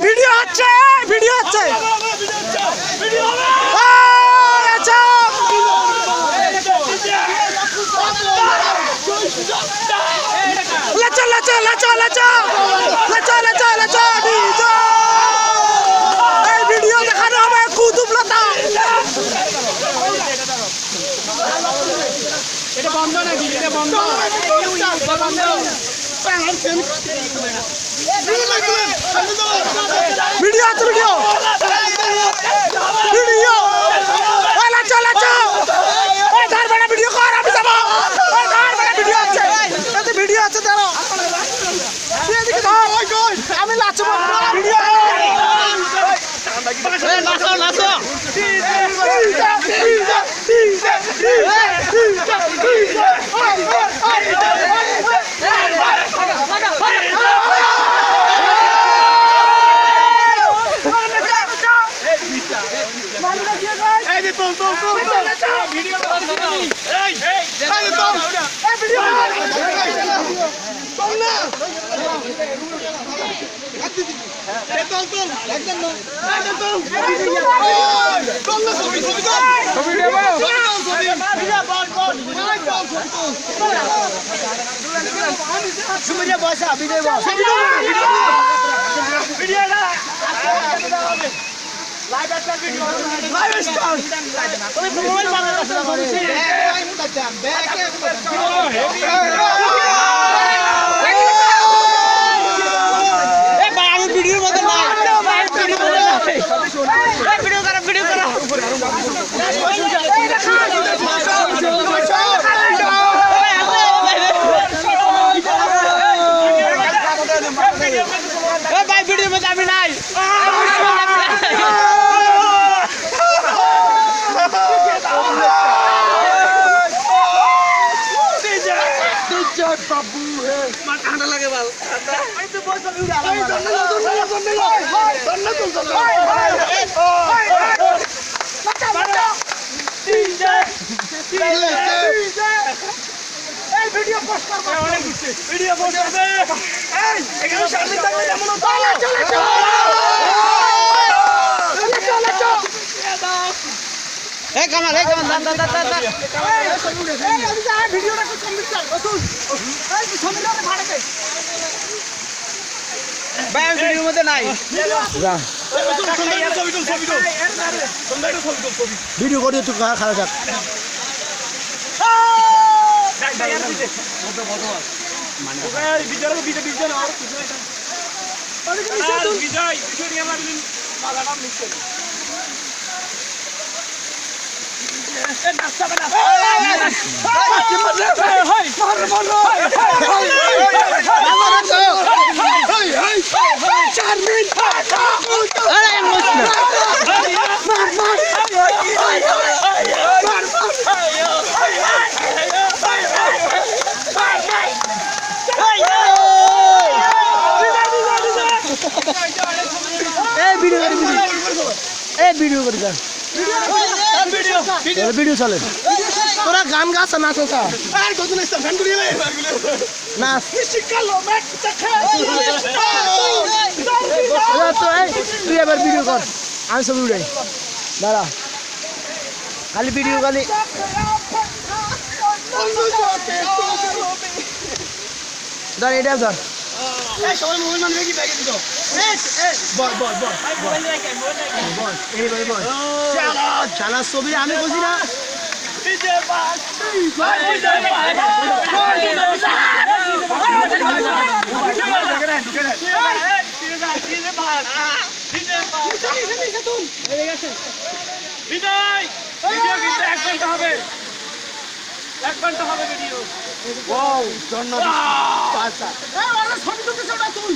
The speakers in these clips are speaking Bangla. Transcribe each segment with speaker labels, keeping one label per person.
Speaker 1: ভিডিও হচ্ছে ভিডিও হচ্ছে ভিডিও দেখানো হবে কুতুবলতা
Speaker 2: এটা বন্ধ নাকি এটা বন্ধ বন্ধ
Speaker 1: ভিডিও আছে ভিডিও ভিডিও লাচো লাচো ওই ধার বড় ভিডিও কর আমি যাব ওই ধার বড় ভিডিও আছে এতে ভিডিও আছে দাঁড়াও এদিকে ধর ওই কই আমি নাচব ভিডিও
Speaker 2: এই নাচো নাচো ভিডিও এই এই তো এই ভিডিও চল না একদম তো একদম না একদম চল না ছবি ছবি তো ছবি দেব ছবি ভিডিও বল বল ছবি বসা ভিডিও বল ভিডিও না live star video live star তুমি মোবাইল বানাতে বলছি এই মুদাম ব্যাকে এই ভাই আমি ভিডিওর মধ্যে না ভাই ভিডিও মধ্যে না এই ভিডিও করো এই ভাই ভিডিওর মধ্যে আমি নাই বাবু হে মার ঠান্ডা লাগে বাল এই তো বল চল উড়া এই ভিডিও পোস্ট করব অনেক কিছু ভিডিও পোস্ট করবে এই এখানে সামনে থাকলে যেমন চলে চলে এই কামাল দান এই আমি যা ভিডিওটা একটু কমপ্লিট কর বসুন এই কি ছবিটা ভাড়া দে ভাই আমি ভিডিওর মধ্যে নাই যা ভিডিও করে একটু খারাপ যাক ভিডিও চলে তোরা গান গাছ নাচ নাচ তুই এবার ভিডিও কর আমি ছবি উড়াই দাঁড়া খালি ভিডিও খালি ধর এটা ধর সবাই মোবাইল মান কি ব্যাগে দিছো বল চালা ছবি আমি বলছি না এক ঘন্টা হবে ভিডিও ওয়াও ধন্যবাদ পাঁচটা এই ওরা ছবি তুলতেছে ওটা তুই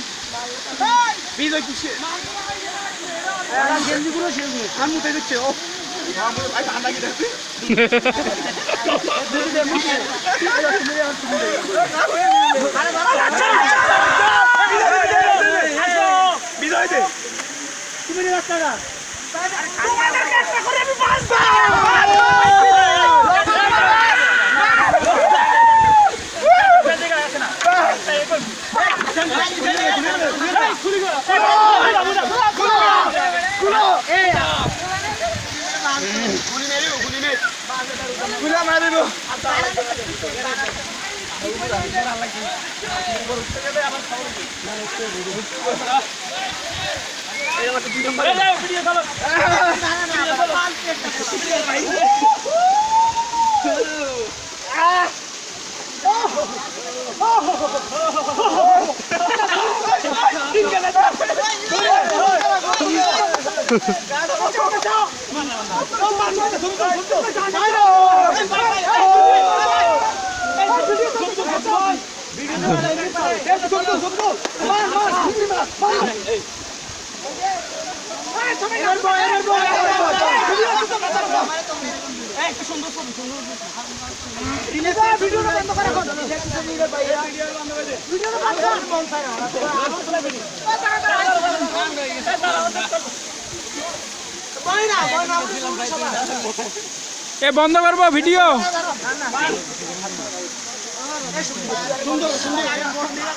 Speaker 2: এই বিজয় কিসে এরা গেঞ্জি গুলো শেষ হয়ে আর মুতে দিচ্ছে ও ভাই ঠান্ডা কি দেখছি বিজয় দে তুমি নিয়ে রাস্তাটা তোমাদের চেষ্টা করে আমি বাঁচবো
Speaker 3: এ বন্ধ করবো ভিডিও।